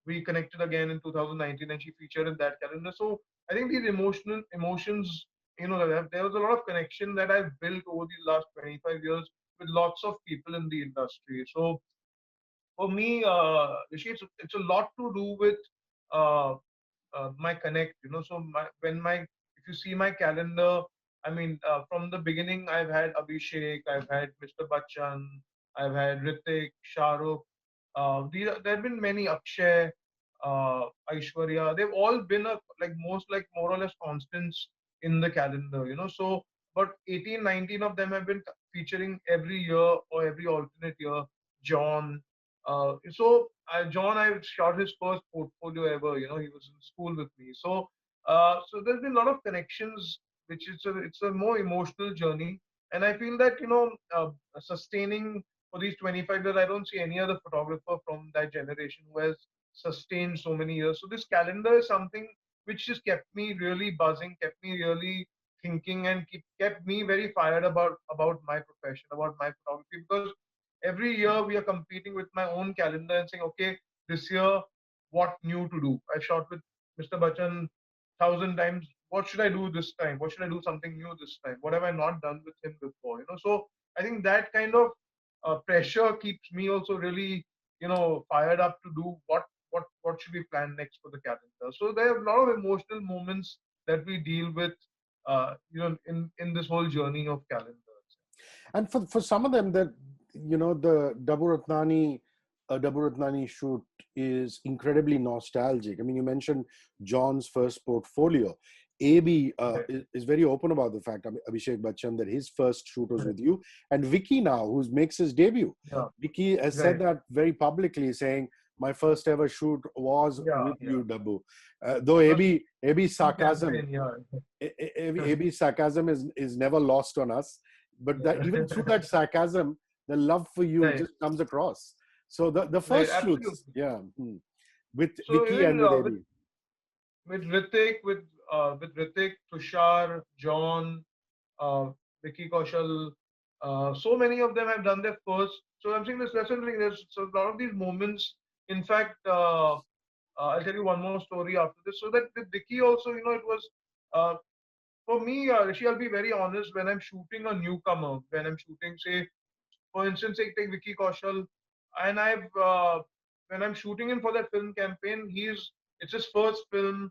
we connected again in 2019, and she featured in that calendar. So I think these emotional emotions, there was a lot of connection that I've built over the last 25 years with lots of people in the industry. So for me, Rishi, it's a lot to do with uh, my connect. So if you see my calendar, I mean, from the beginning, I've had Abhishek, I've had Mr. Bachchan, I've had Ritik, Shahrukh. There have been many, Akshay, Aishwarya. They've all been like more or less constants in the calendar. So about 18, 19 of them have been featuring every year or every alternate year. John. John, I shot his first portfolio ever. He was in school with me. So there's been a lot of connections, which is it's a more emotional journey. And I feel that sustaining for these 25 years, I don't see any other photographer from that generation who has sustained so many years. So this calendar is something which just kept me really buzzing, kept me really thinking, and kept me very fired about my profession, about my photography, because every year we are competing with my own calendar and saying, okay, this year, what new to do? I shot with Mr. Bachchan 1,000 times. What should I do this time? What should I do something new this time? What have I not done with him before? So I think that kind of pressure keeps me also really, fired up to do what should we plan next for the calendar. So there are a lot of emotional moments that we deal with, in this whole journey of calendars. And for some of them, that the Dabboo Ratnani shoot is incredibly nostalgic. I mean, you mentioned John's first portfolio. AB is very open about the fact, Abhishek Bachchan, that his first shoot was with you, and Vicky now, who makes his debut. Yeah. Vicky has said that very publicly, saying, "My first ever shoot was with you, Dabboo." Though AB's sarcasm, AB's sarcasm is never lost on us. But that even through that sarcasm, the love for you just comes across. So the first shoots, with so Vicky even, and with AB. with Ritik, Tushar, John, Vicky Kaushal, so many of them have done their first. So I'm saying this lesson. There's so a lot of these moments. In fact, I'll tell you one more story after this. So that with Vicky also, it was uh, for me, Rishi. I'll be very honest. When I'm shooting a newcomer, when I'm shooting, say, for instance, take Vicky Kaushal, and when I'm shooting him for that film campaign, it's his first film.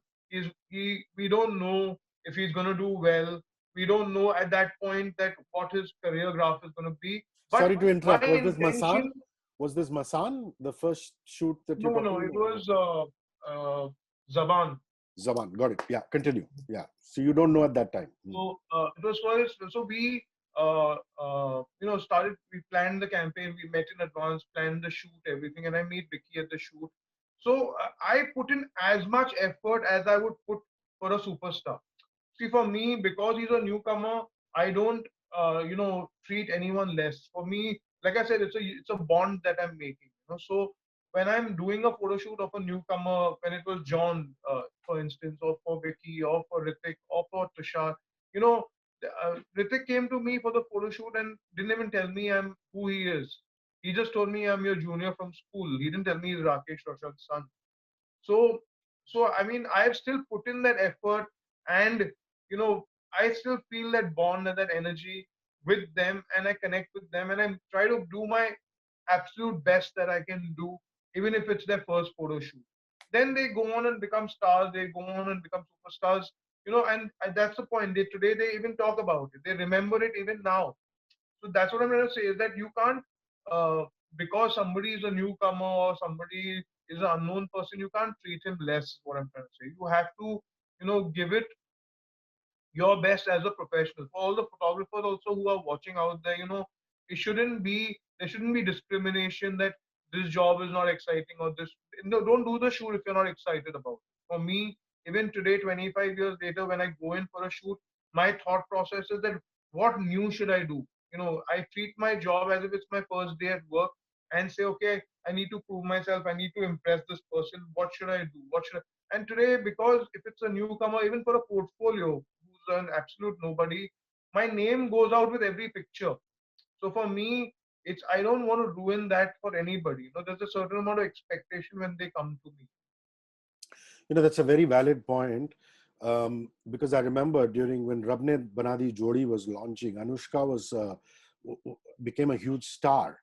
We don't know if he's gonna do well. We don't know at that point that what his career graph is gonna be. But Sorry to my interrupt. intention, Was this Masan, the first shoot that you're talking no, it about? was Zaban. Zaman, got it. Yeah, continue. Yeah. So you don't know at that time. So it was first. So we, started. We planned the campaign. We met in advance, planned the shoot, everything, and I meet Vicky at the shoot. So I put in as much effort as I would put for a superstar. See, for me, because he's a newcomer, I don't, treat anyone less. For me, like I said, it's a bond that I'm making. So when I'm doing a photo shoot of a newcomer, when it was John, for instance, or for Vicky, or for Ritik, or for Tushar, you know, Ritik came to me for the photo shoot and didn't even tell me I'm who he is. He just told me I'm your junior from school. He didn't tell me he's Rakesh Roshan's son. So, so I mean, I've still put in that effort, and I still feel that bond and that energy with them, and I connect with them, and I try to do my absolute best that I can do, even if it's their first photo shoot. Then they go on and become stars. They go on and become superstars. And that's the point. Today they even talk about it. They remember it even now. So that's what I'm trying to say is that you can't, uh, because somebody is a newcomer or somebody is an unknown person, you can't treat him less. Is what I'm trying to say. You have to, give it your best as a professional. For all the photographers also who are watching out there, there shouldn't be discrimination that this job is not exciting or this. No, don't do the shoot if you're not excited about it. For me, even today, 25 years later, when I go in for a shoot, my thought process is that what new should I do? I treat my job as if it's my first day at work and say, okay, I need to prove myself. I need to impress this person. What should I do? And today, because if it's a newcomer, even for a portfolio, who's an absolute nobody, my name goes out with every picture. So for me, I don't want to ruin that for anybody. There's a certain amount of expectation when they come to me. That's a very valid point. Because I remember during when Rabne Banadi Jodi was launching, Anushka became a huge star.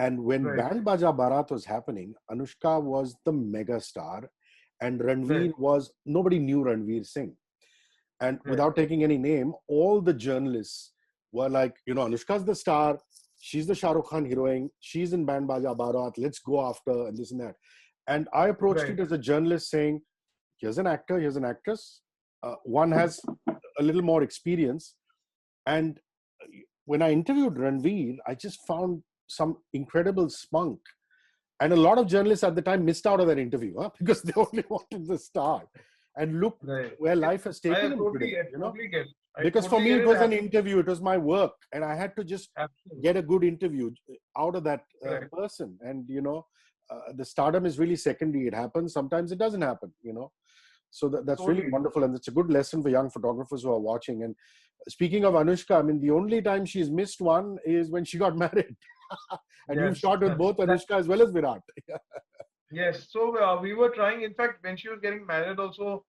And when Right. Band Baja Barat was happening, Anushka was the mega star, and Ranveer nobody knew Ranveer Singh. And without taking any name, all the journalists were like, Anushka's the star, she's the Shah Rukh Khan heroine, she's in Band Baja Barat, let's go after, and this and that. And I approached it as a journalist saying, here's an actor, here's an actress. One has a little more experience. And when I interviewed Ranveer, I just found some incredible spunk. And a lot of journalists at the time missed out on that interview because they only wanted the star. And look where life has taken him today. Because for me, it was an interview. It was my work. And I had to just get a good interview out of that person. And, the stardom is really secondary. It happens. Sometimes it doesn't happen, So that's really wonderful. And it's a good lesson for young photographers who are watching. And speaking of Anushka, I mean, the only time she's missed one is when she got married. And you've shot with both Anushka as well as Virat. Yes. So we were trying. In fact, when she was getting married, also,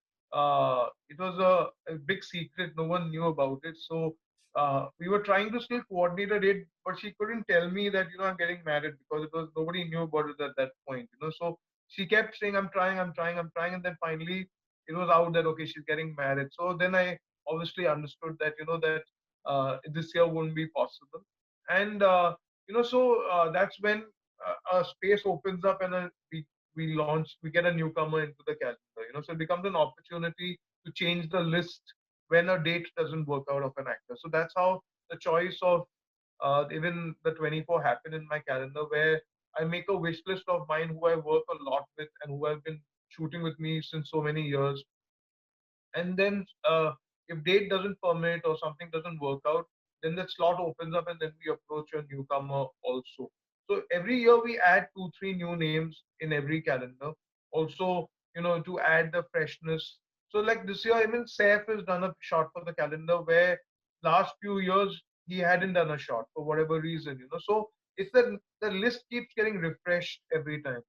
it was a big secret. No one knew about it. So we were trying to still coordinate a date, but she couldn't tell me that I'm getting married because nobody knew about it at that point. So she kept saying, "I'm trying, I'm trying, I'm trying," and then finally it was out that okay, she's getting married. So then I obviously understood that that this year won't be possible. And that's when a space opens up and we get a newcomer into the calendar. So it becomes an opportunity to change the list when a date doesn't work out of an actor. So that's how the choice of even the 24 happen in my calendar, where I make a wish list of mine who I work a lot with and who have been shooting with me since so many years. And then if date doesn't permit or something doesn't work out, then that slot opens up and then we approach a newcomer also. So every year we add 2 3 new names in every calendar, also to add the freshness. So like this year, even Saif has done a shot for the calendar, where last few years he hadn't done a shot for whatever reason. So it's that the list keeps getting refreshed every time.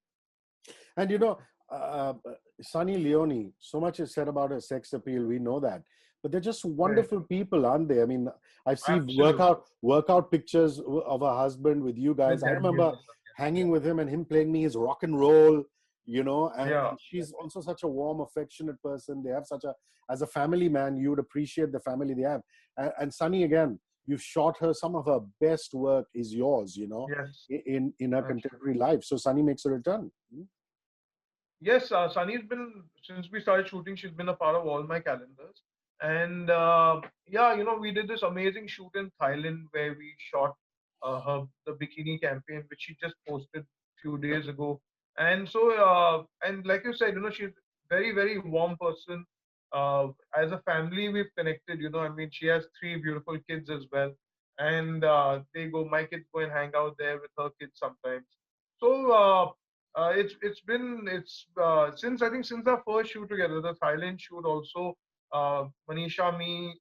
And uh, Sunny Leone, so much is said about her sex appeal. We know that, but they're just Right. wonderful people, aren't they? I mean, I've seen Absolutely. workout pictures of her husband with you guys. With I Daniel remember and stuff. hanging with him and him playing me his rock and roll. And Yeah. she's also such a warm, affectionate person. They have as a family man, you would appreciate the family they have. And Sunny, again, you've shot her. Some of her best work is yours. Yes. In her Absolutely. contemporary life. So Sunny makes a return. Yes, Sunny's been, since we started shooting, she's been a part of all my calendars. And yeah, we did this amazing shoot in Thailand where we shot the bikini campaign, which she just posted a few days ago. And so, and like you said, she's very, very warm person. As a family, we've connected. I mean, she has 3 beautiful kids as well, and my kids go and hang out there with her kids sometimes. So it's since I think since our first shoot together, the Thailand shoot also, Manisha, me,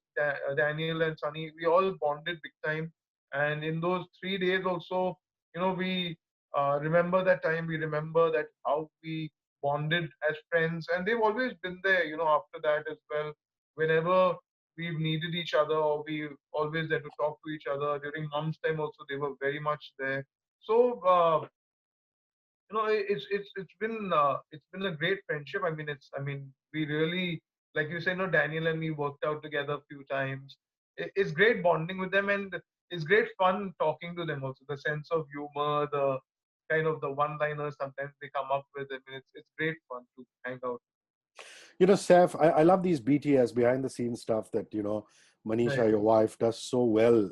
Daniel, and Sunny, we all bonded big time. And in those 3 days also, we remember that time. We remember that how we bonded as friends, and they've always been there. After that as well, whenever we've needed each other, or we always there to talk to each other. During mom's time also, they were very much there. So it's been a great friendship. I mean we really, like you said, Daniel and me worked out together a few times. It's great bonding with them, and it's great fun talking to them also. The sense of humor, the kind of the one-liners sometimes they come up with. I mean, it's great fun to hang out. Seth, I love these BTS behind the scenes stuff that, Manisha, Right, your wife, does so well,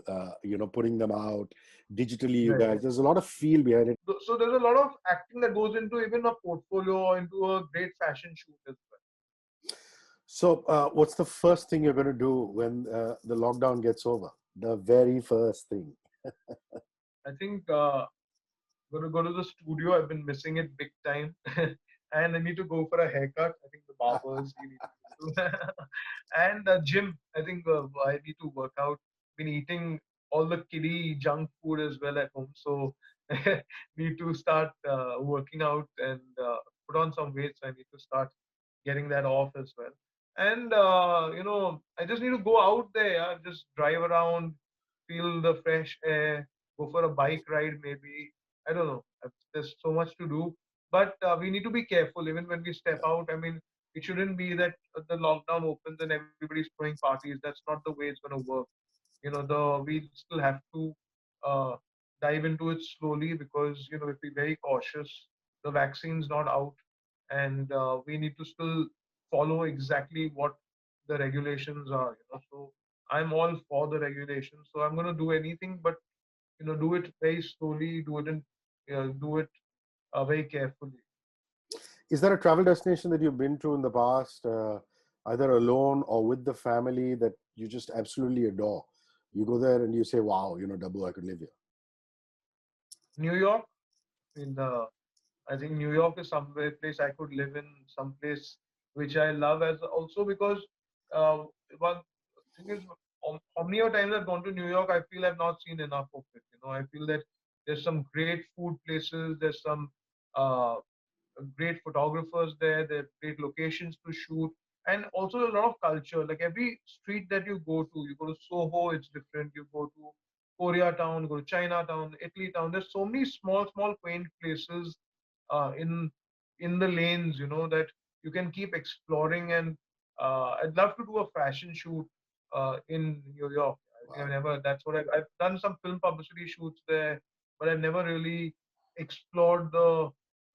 putting them out digitally, you right. guys. There's a lot of feel behind it. So there's a lot of acting that goes into even a portfolio or into a great fashion shoot as well. So, what's the first thing you're going to do when the lockdown gets over? The very first thing. I think gonna go to the studio. I've been missing it big time, and I need to go for a haircut. I think the barbers you need to go to, and gym. I think I need to work out. Been eating all the kiddie junk food as well at home, so need to start working out and put on some weight. So I need to start getting that off as well. And I just need to go out there, yeah, just drive around, feel the fresh air, go for a bike ride maybe. I don't know. There's so much to do, but we need to be careful even when we step out. I mean, it shouldn't be that the lockdown opens and everybody's throwing parties. That's not the way it's going to work. We still have to uh, dive into it slowly, because if we're very cautious, the vaccine's not out, and we need to still follow exactly what the regulations are. So I'm all for the regulations. So I'm going to do anything, but do it very slowly, do it very carefully. Is there a travel destination that you've been to in the past, either alone or with the family, that you just absolutely adore? You go there and you say, wow, Dabboo, I could live here. New York, in I think New York is somewhere place I could live in, some place which I love as also because uh, one thing is, how many times I've gone to New York, I feel I've not seen enough of it. I feel that there's some great food places, there's some uh, great photographers there. There are great locations to shoot, and also a lot of culture. Like every street that you go to Soho, it's different. You go to Koreatown, you go to Chinatown, Italy town. There's so many small, small quaint places in the lanes, that you can keep exploring. And I'd love to do a fashion shoot in New York. I've never. That's what I've done some film publicity shoots there, but I've never really explored the,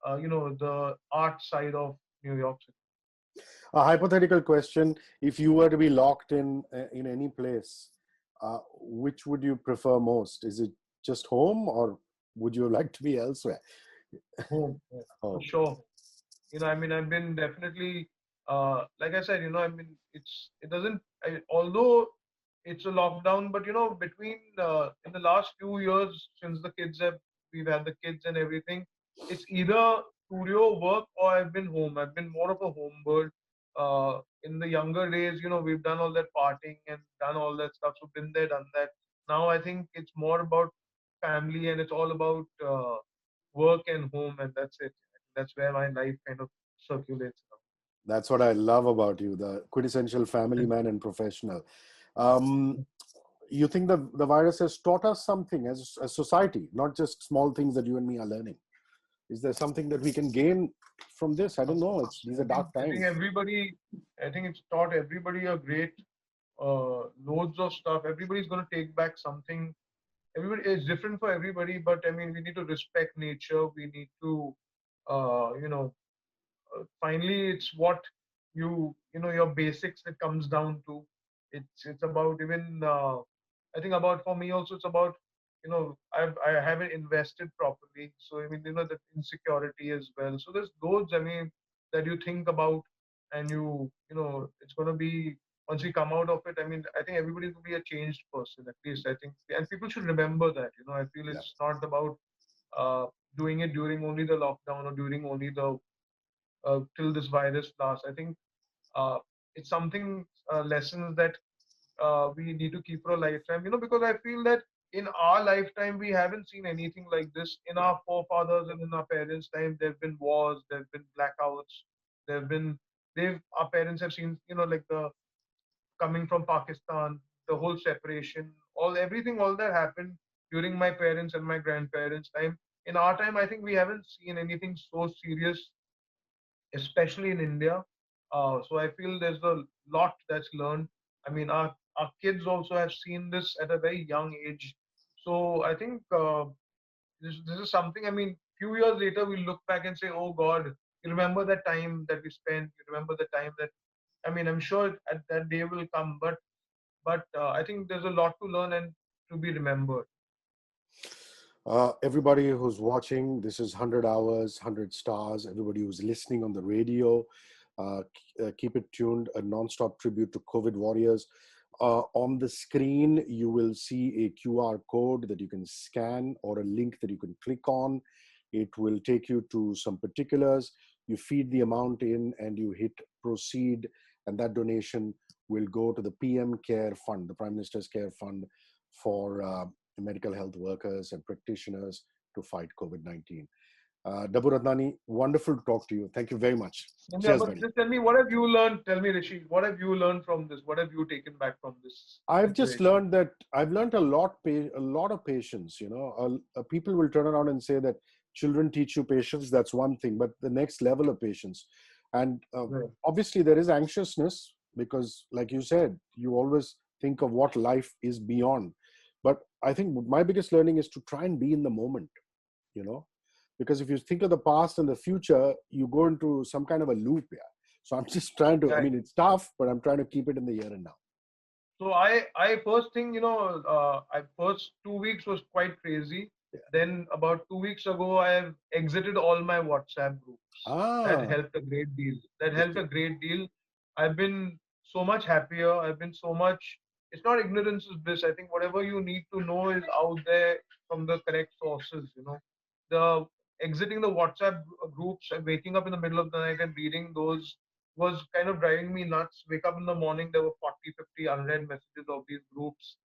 the art side of New York City. A hypothetical question: if you were to be locked in any place, which would you prefer most? Is it just home, or would you like to be elsewhere? Home, yeah, for Oh, sure. I mean, I've been definitely, like I said, I mean, it doesn't, although it's a lockdown, but between in the last few years since we've had the kids and everything, it's either studio work or I've been home. I've been more of a home bird. In the younger days, we've done all that partying and done all that stuff. So been there, done that. Now I think it's more about family and it's all about work and home, and that's it. That's where my life kind of circulates now. that's what I love about you, the quintessential family man and professional. Um, you think the virus has taught us something as a society, not just small things that you and me are learning? Is there something that we can gain from this? I don't Of know. course, These are dark times. I think it's taught everybody a great loads of stuff. Everybody's going to take back something. Everybody is different for everybody, but I mean, we need to respect nature. We need to, uh, you know, finally, it's what your basics it comes down to. It's about even I think about for me also it's about I haven't invested properly, so I mean the insecurity as well. So there's those I mean that you think about, and it's going to be once we come out of it. I mean I think everybody will be a changed person, at least I think, and people should remember that. I feel Yeah. it's not about uh, doing it during only the lockdown or during only the till this virus lasts. I think uh, it's something lessons that we need to keep for a lifetime. Because I feel that in our lifetime we haven't seen anything like this. In our forefathers and in our parents' time, there've been wars, there've been blackouts, there've been our parents have seen like the coming from Pakistan, the whole separation, all that happened during my parents and my grandparents' time. In our time, I think we haven't seen anything so serious, especially in India. So I feel there's a lot that's learned. I mean, our kids also have seen this at a very young age. So I think this is something. I mean, few years later we look back and say, "Oh God, you remember that time that we spent? You remember the time that?" I mean, I'm sure that day will come, but I think there's a lot to learn and to be remembered. Everybody who's watching, this is 100 hours, 100 stars. Everybody who's listening on the radio, keep it tuned. A non-stop tribute to COVID warriors. On the screen, you will see a QR code that you can scan or a link that you can click on. It will take you to some particulars. You feed the amount in and you hit proceed, and that donation will go to the PM Care Fund, the Prime Minister's Care Fund for medical health workers and practitioners to fight COVID-19. Dabboo Ratnani, wonderful to talk to you. Thank you very much. Yeah, Cheers, but buddy. just tell me, what have you learned? Tell me, Rishi, what have you learned from this? What have you taken back from this I've just situation? learned that I've learned a lot of patience. People will turn around and say that children teach you patience. That's one thing, but the next level of patience, and Right. obviously there is anxiousness because, like you said, you always think of what life is beyond. But I think my biggest learning is to try and be in the moment. You know, because if you think of the past and the future, you go into some kind of a loop. Yeah. So I'm just trying to. I Yeah. mean, it's tough, but I'm trying to keep it in the here and now. So I first thing, I first 2 weeks was quite crazy. Yeah. Then about 2 weeks ago, I have exited all my WhatsApp groups. That Ah. helped a great deal. That helped Interesting. a great deal. I've been so much happier. I've been so much. It's not ignorance is bliss. I think whatever you need to know is out there from the correct sources. The exiting the WhatsApp groups and waking up in the middle of the night and reading those was kind of driving me nuts. Wake up in the morning, there were 40, 50 unread messages of these groups,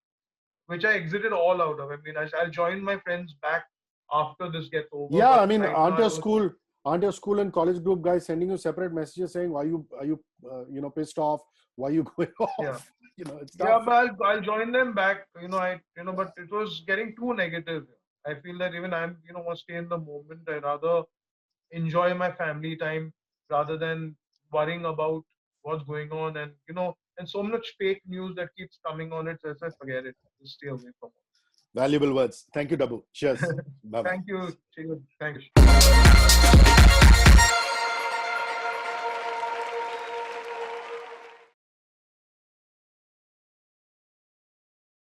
which I exited all out of. I mean, I'll join my friends back after this gets over, Yeah, I but mean, right now, aren't your school and college group guys sending you separate messages saying, "Why are you pissed off? Why are you going yeah. off?" It's Yeah, tough. but I'll join them back. But it was getting too negative. I feel that even I'm, want to stay in the moment. I rather enjoy my family time rather than worrying about what's going on. And and so much fake news that keeps coming on it. So I said, forget it. Just stay away from it. Valuable words. Thank you, Dabboo. Cheers. Bye-bye. Thank you. Thank you.